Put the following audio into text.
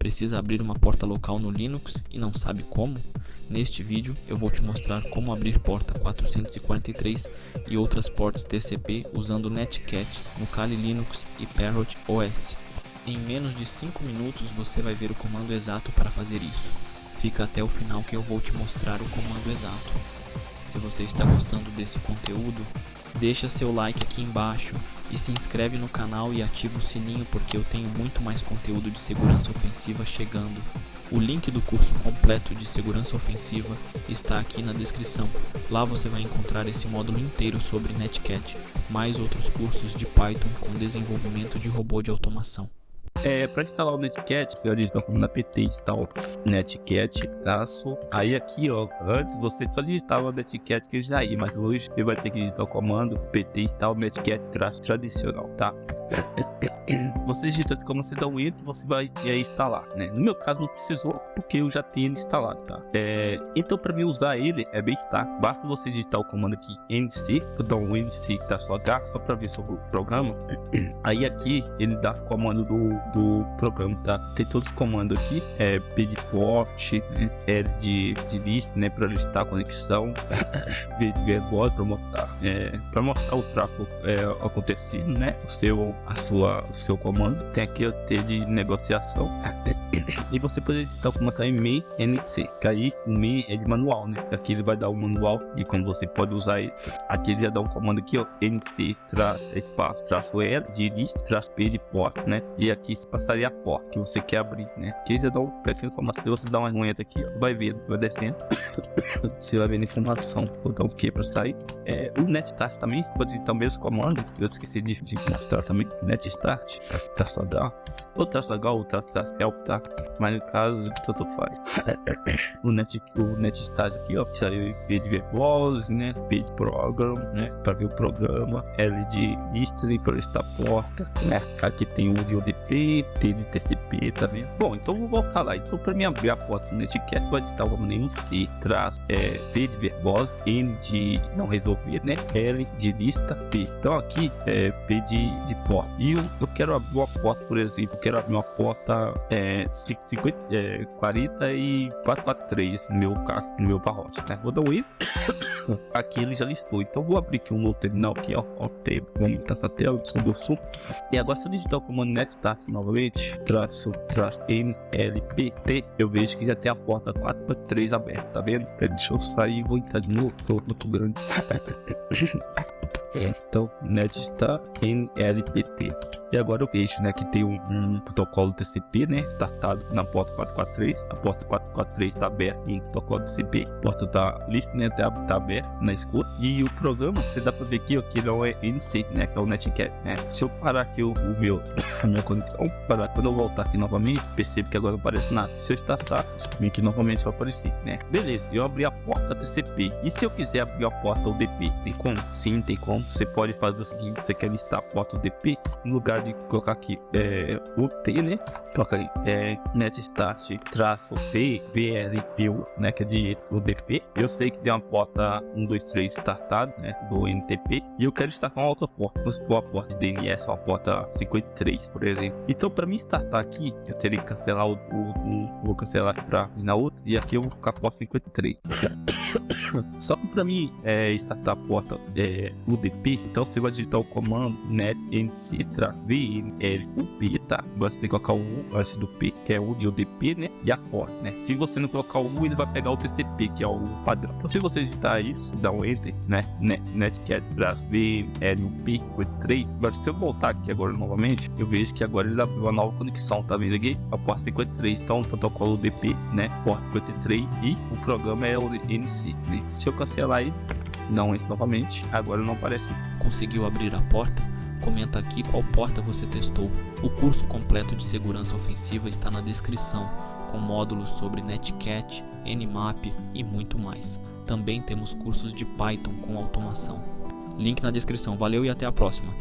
Precisa abrir uma porta local no Linux e não sabe como? Neste vídeo eu vou te mostrar como abrir porta 443 e outras portas TCP usando Netcat no Kali Linux e Parrot OS. Em menos de 5 minutos você vai ver o comando exato para fazer isso. Fica até o final que eu vou te mostrar o comando exato. Se você está gostando desse conteúdo, deixa seu like aqui embaixo e se inscreve no canal e ativa o sininho porque eu tenho muito mais conteúdo de segurança ofensiva chegando. O link do curso completo de segurança ofensiva está aqui na descrição. Lá você vai encontrar esse módulo inteiro sobre Netcat, mais outros cursos de Python com desenvolvimento de robô de automação. Para instalar o Netcat, você vai digitar como na PT install Netcat traço. Aí aqui, ó, antes você só digitava o Netcat que já ia, mas hoje você vai ter que digitar o comando PT install Netcat traço tradicional, tá? Você digita como você dá um enter, você vai instalar, né? No meu caso não precisou porque eu já tenho ele instalado, tá? Então para mim usar ele é bem tá. Basta você digitar o comando aqui nc, vou dar um nc -h só para ver sobre o programa. Aí aqui ele dá o comando do programa, tá? Tem todos os comandos aqui, p de port, L de list, né? Para listar a conexão, v de verbose para mostrar o tráfego acontecendo, né? O seu comando. Tem aqui o T de negociação. E você pode digitar o comando também nc, que aí o me é de manual, né? Aqui ele vai dar o manual e quando você pode usar ele, aqui ele já dá um comando aqui, ó, nc espaço traço L de list traço p de porta, né? E aqui se passaria a porta que você quer abrir, né? Aqui ele já dá um pequeno comando. Se você dá uma manheta aqui, você vai ver, vai descendo. Você vai ver a informação. Vou dar um Q para sair. O netstart também, você pode digitar o mesmo comando. Eu esqueci de mostrar também. Netstart, traço H, ou traço H, ou traço help, tá? Mas no caso, tanto faz. o netstart aqui, ó, saiu P de verbose, né? P de program, né? Para ver o programa. L de history para listar a porta, né? Aqui tem o de ODP, T de TCP, tá vendo? Bom, então vou voltar lá. Então, para mim abrir a porta do Netcat, vai digitar o comando nc, traço, V de verbose, N de não resolver, né? L de lista, P. Então aqui é P de porta. E eu quero abrir uma porta, por exemplo, eu quero abrir uma porta 40 e 443 no meu barrote, né? Vou dar um I. Aqui ele já listou. Então vou abrir aqui um novo terminal aqui, ó. Vamos botar essa tela do sul. E agora se eu digitar o comando netstart novamente, traço nlpt, eu vejo que já tem a porta 443 aberta, tá vendo? Deixa eu sair e vou entrar de novo, tô muito grande. Então, netstart nlpt. E agora eu vejo, né, que tem um protocolo TCP, né, startado na porta 443. A porta 443 está aberta no protocolo TCP. A porta tá list, né, tá aberta na escuta. E o programa, você dá para ver aqui, ó, que ele é o NC, né, que é o Netcat, né. Se eu parar aqui a minha conexão, quando eu voltar aqui novamente, percebo que agora não aparece nada. Se eu startar, aqui novamente só aparecer, né. Beleza, eu abri a porta TCP. E se eu quiser abrir a porta UDP, tem como? Sim, tem como. Você pode fazer o seguinte: você quer listar a porta UDP, no lugar de colocar aqui o T, né? Coloca aí netstart traço T VLPU, né? Que é de UDP. Eu sei que tem uma porta 123 startada, né? Do NTP. E eu quero startar uma outra porta. Vamos supor a porta de DNS, uma porta 53, por exemplo. Então, para mim startar aqui, eu teria que cancelar vou cancelar aqui para ir na outra. E aqui eu vou colocar a porta 53. Só que para mim startar a porta UDP, então você vai digitar o comando netnc VNLUP, tá? Você tem que colocar o U antes do P, que é o de UDP, né? E a porta, né? Se você não colocar o U, ele vai pegar o TCP, que é o padrão. Então se você digitar isso, dá um enter, né? Netcat VNLUP 53. Agora se eu voltar aqui agora novamente, eu vejo que agora ele abriu uma nova conexão, tá vendo aqui? A porta 53, então o protocolo UDP, né? Porta 53 e o programa é o NC, né? Se eu cancelar ele, não entra novamente, agora não aparece. Conseguiu abrir a porta? Comenta aqui qual porta você testou. O curso completo de segurança ofensiva está na descrição, com módulos sobre Netcat, Nmap e muito mais. Também temos cursos de Python com automação. Link na descrição. Valeu e até a próxima.